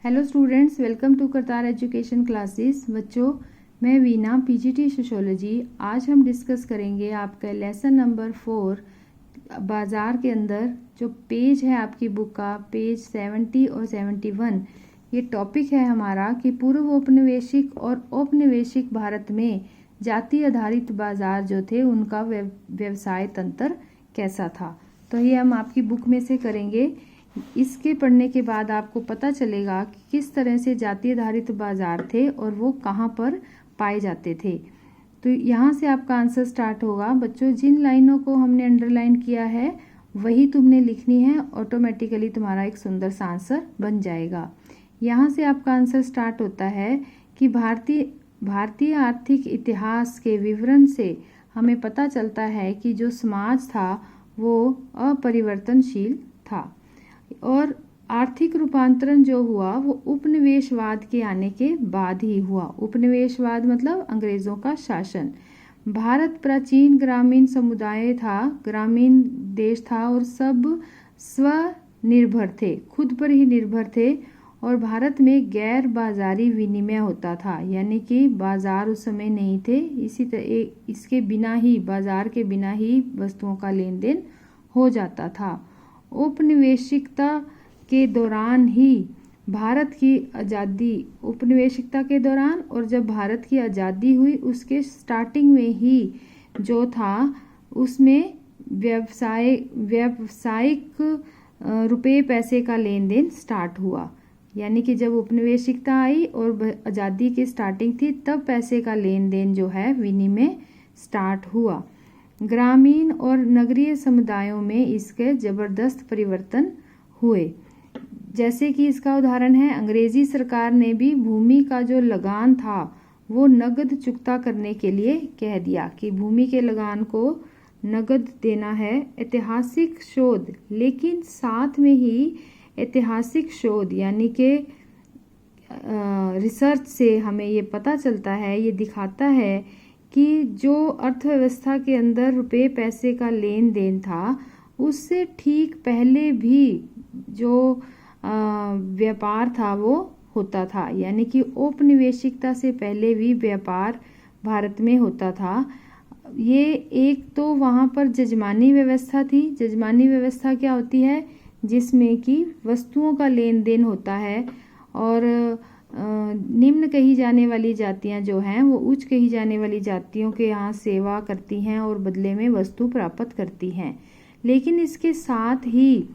Hello students, welcome to Kartar education classes. बच्चों, मैं Veena, PGT sociology. आज हम डिस्कस करेंगे आपका लेसन नंबर 4 बाज़ार के अंदर जो पेज है आपकी बुक का, पेज 70 और 71। ये टॉपिक है हमारा कि पूर्व औपनिवेशिक और औपनिवेशिक भारत में जाति आधारित बाज़ार जो थे उनका व्यवसाय तंत्र कैसा था। तो ये हम आपकी बुक में से करेंगे। इसके पढ़ने के बाद आपको पता चलेगा कि किस तरह से जाति आधारित बाजार थे और वो कहाँ पर पाए जाते थे। तो यहाँ से आपका आंसर स्टार्ट होगा। बच्चों, जिन लाइनों को हमने अंडरलाइन किया है वही तुमने लिखनी है, ऑटोमेटिकली तुम्हारा एक सुंदर सा आंसर बन जाएगा। यहाँ से आपका आंसर स्टार्ट होता है कि भारतीय आर्थिक इतिहास के विवरण से हमें पता चलता है कि जो समाज था वो अपरिवर्तनशील था और आर्थिक रूपांतरण जो हुआ वो उपनिवेशवाद के आने के बाद ही हुआ। उपनिवेशवाद मतलब अंग्रेजों का शासन। भारत प्राचीन ग्रामीण समुदाय था, ग्रामीण देश था और सब स्वनिर्भर थे, खुद पर ही निर्भर थे। और भारत में गैर बाजारी विनिमय होता था, यानी कि बाजार उस समय नहीं थे। इसी तरह इसके बिना ही, बाजार के बिना ही वस्तुओं का लेन देन हो जाता था। औपनिवेशिकता के दौरान ही भारत की आज़ादी, औपनिवेशिकता के दौरान और जब भारत की आज़ादी हुई उसके स्टार्टिंग में ही जो था उसमें व्यावसायिक रुपए पैसे का लेन देन स्टार्ट हुआ। यानी कि जब औपनिवेशिकता आई और आज़ादी की स्टार्टिंग थी तब पैसे का लेन देन जो है विनिमय स्टार्ट हुआ। ग्रामीण और नगरीय समुदायों में इसके ज़बरदस्त परिवर्तन हुए। जैसे कि इसका उदाहरण है, अंग्रेजी सरकार ने भी भूमि का जो लगान था वो नगद चुकता करने के लिए कह दिया कि भूमि के लगान को नगद देना है। ऐतिहासिक शोध, लेकिन साथ में ही ऐतिहासिक शोध यानी कि रिसर्च से हमें ये पता चलता है, ये दिखाता है कि जो अर्थव्यवस्था के अंदर रुपए पैसे का लेन देन था उससे ठीक पहले भी जो व्यापार था वो होता था। यानी कि औपनिवेशिकता से पहले भी व्यापार भारत में होता था। ये एक तो वहाँ पर जजमानी व्यवस्था थी। जजमानी व्यवस्था क्या होती है? जिसमें कि वस्तुओं का लेन देन होता है और निम्न कही जाने वाली जातियां जो हैं वो उच्च कही जाने वाली जातियों के यहाँ सेवा करती हैं और बदले में वस्तु प्राप्त करती हैं। लेकिन इसके साथ ही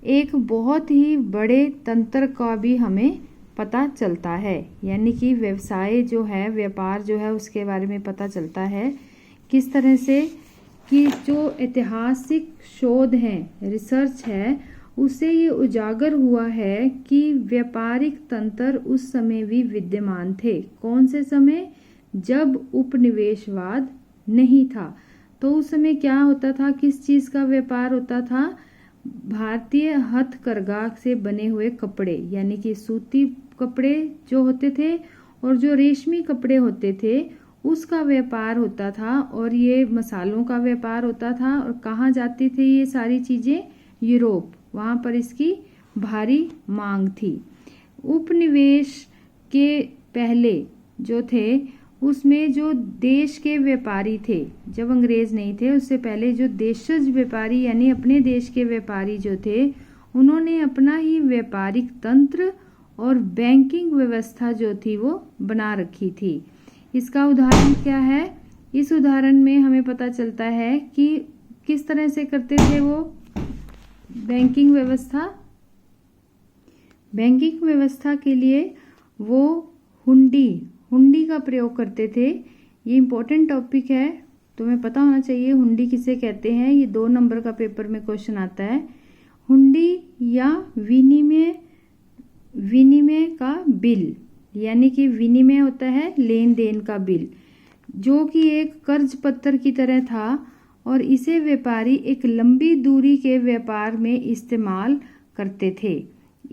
एक बहुत ही बड़े तंत्र का भी हमें पता चलता है, यानी कि व्यवसाय जो है, व्यापार जो है, उसके बारे में पता चलता है। किस तरह से कि जो ऐतिहासिक शोध हैं, रिसर्च है, उससे ये उजागर हुआ है कि व्यापारिक तंत्र उस समय भी विद्यमान थे। कौन से समय? जब उपनिवेशवाद नहीं था। तो उस समय क्या होता था, किस चीज़ का व्यापार होता था? भारतीय हथकरघा से बने हुए कपड़े, यानी कि सूती कपड़े जो होते थे और जो रेशमी कपड़े होते थे उसका व्यापार होता था। और ये मसालों का व्यापार होता था। और कहाँ जाती थी ये सारी चीज़ें? यूरोप। वहाँ पर इसकी भारी मांग थी। उपनिवेश के पहले जो थे उसमें जो देश के व्यापारी थे, जब अंग्रेज नहीं थे उससे पहले जो देशज व्यापारी यानी अपने देश के व्यापारी जो थे उन्होंने अपना ही व्यापारिक तंत्र और बैंकिंग व्यवस्था जो थी वो बना रखी थी। इसका उदाहरण क्या है? इस उदाहरण में हमें पता चलता है कि किस तरह से करते थे वो बैंकिंग व्यवस्था। बैंकिंग व्यवस्था के लिए वो हुंडी का प्रयोग करते थे। ये इम्पोर्टेंट टॉपिक है, तुम्हें पता होना चाहिए हुंडी किसे कहते हैं। ये 2 नंबर का पेपर में क्वेश्चन आता है। हुंडी या विनिमय का बिल, यानी कि विनिमय होता है लेन देन का बिल, जो कि एक कर्ज पत्र की तरह था और इसे व्यापारी एक लंबी दूरी के व्यापार में इस्तेमाल करते थे।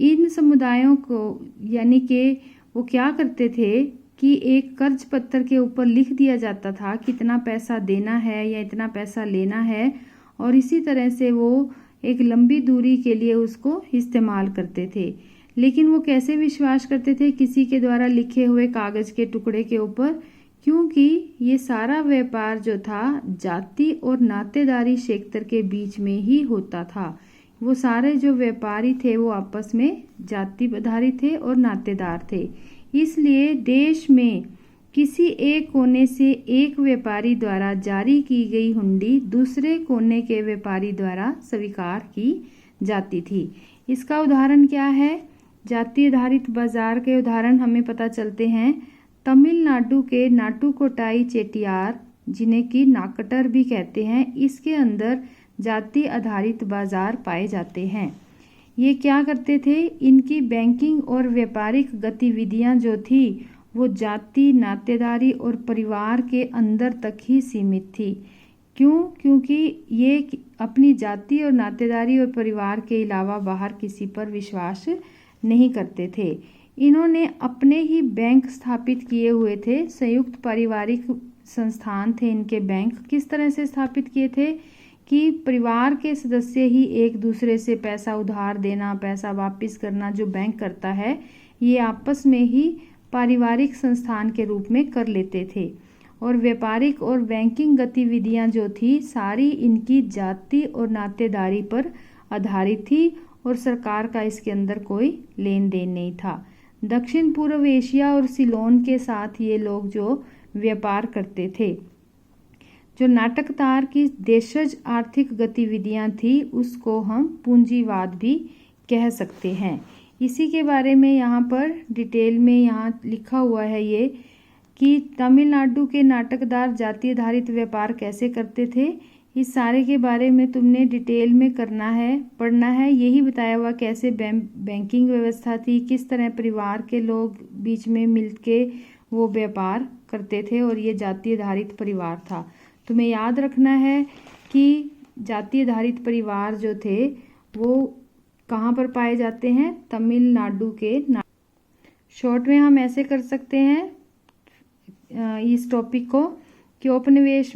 इन समुदायों को, यानी कि वो क्या करते थे कि एक कर्ज पत्र के ऊपर लिख दिया जाता था कितना पैसा देना है या इतना पैसा लेना है, और इसी तरह से वो एक लंबी दूरी के लिए उसको इस्तेमाल करते थे। लेकिन वो कैसे विश्वास करते थे? किसी के द्वारा लिखे हुए कागज के टुकड़े के ऊपर, क्योंकि ये सारा व्यापार जो था जाति और नातेदारी क्षेत्र के बीच में ही होता था। वो सारे जो व्यापारी थे वो आपस में जाति आधारित थे और नातेदार थे। इसलिए देश में किसी एक कोने से एक व्यापारी द्वारा जारी की गई हुंडी दूसरे कोने के व्यापारी द्वारा स्वीकार की जाती थी। इसका उदाहरण क्या है? जाति आधारित बाजार के उदाहरण हमें पता चलते हैं। तमिलनाडु के नाटुकोटाई चेटियार, जिन्हें कि नाकटर भी कहते हैं, इसके अंदर जाति आधारित बाजार पाए जाते हैं। ये क्या करते थे? इनकी बैंकिंग और व्यापारिक गतिविधियां जो थी वो जाति, नातेदारी और परिवार के अंदर तक ही सीमित थी। क्यों? क्योंकि ये अपनी जाति और नातेदारी और परिवार के अलावा बाहर किसी पर विश्वास नहीं करते थे। इन्होंने अपने ही बैंक स्थापित किए हुए थे। संयुक्त पारिवारिक संस्थान थे इनके बैंक। किस तरह से स्थापित किए थे कि परिवार के सदस्य ही एक दूसरे से पैसा उधार देना, पैसा वापस करना जो बैंक करता है, ये आपस में ही पारिवारिक संस्थान के रूप में कर लेते थे। और व्यापारिक और बैंकिंग गतिविधियां जो थी सारी इनकी जाति और नातेदारी पर आधारित थी और सरकार का इसके अंदर कोई लेन देन नहीं था। दक्षिण पूर्व एशिया और सिलोन के साथ ये लोग जो व्यापार करते थे। जो नाटकतार की देशज आर्थिक गतिविधियां थी उसको हम पूंजीवाद भी कह सकते हैं। इसी के बारे में यहाँ पर डिटेल में यहाँ लिखा हुआ है ये कि तमिलनाडु के नाटकदार जाति आधारित व्यापार कैसे करते थे। इस सारे के बारे में तुमने डिटेल में करना है, पढ़ना है। यही बताया हुआ कैसे बैंकिंग व्यवस्था थी, किस तरह परिवार के लोग बीच में मिलके वो व्यापार करते थे और ये जाति आधारित परिवार था। तुम्हें याद रखना है कि जाति आधारित परिवार जो थे वो कहाँ पर पाए जाते हैं? तमिलनाडु के। शॉर्ट में हम ऐसे कर सकते हैं इस टॉपिक को कि उपनिवेश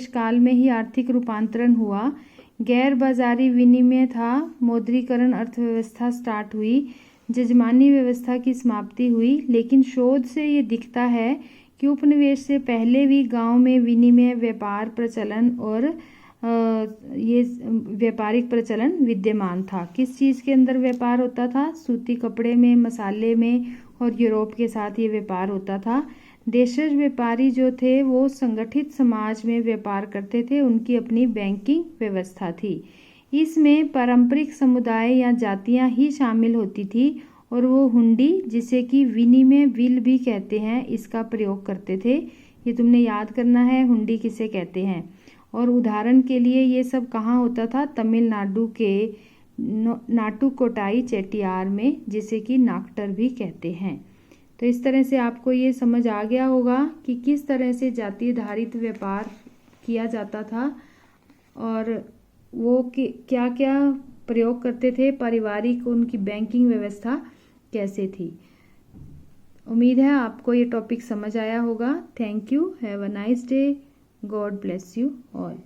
काल में ही आर्थिक रूपांतरण हुआ, गैर बाजारी विनिमय था, मौद्रीकरण अर्थव्यवस्था स्टार्ट हुई, जजमानी व्यवस्था की समाप्ति हुई। लेकिन शोध से ये दिखता है कि उपनिवेश से पहले भी गांव में विनिमय, व्यापार प्रचलन और ये व्यापारिक प्रचलन विद्यमान था। किस चीज़ के अंदर व्यापार होता था? सूती कपड़े में, मसाले में और यूरोप के साथ ये व्यापार होता था। देशज व्यापारी जो थे वो संगठित समाज में व्यापार करते थे, उनकी अपनी बैंकिंग व्यवस्था थी। इसमें पारंपरिक समुदाय या जातियां ही शामिल होती थी और वो हुंडी, जिसे कि विनिमय बिल भी कहते हैं, इसका प्रयोग करते थे। ये तुमने याद करना है हुंडी किसे कहते हैं। और उदाहरण के लिए ये सब कहाँ होता था? तमिलनाडु के नाटुकोटाई चेटियार में, जिसे कि नाकटर भी कहते हैं। तो इस तरह से आपको ये समझ आ गया होगा कि किस तरह से जाति आधारित व्यापार किया जाता था और वो क्या क्या प्रयोग करते थे, पारिवारिक उनकी बैंकिंग व्यवस्था कैसे थी। उम्मीद है आपको ये टॉपिक समझ आया होगा। Thank you. Have a nice day. God bless you all.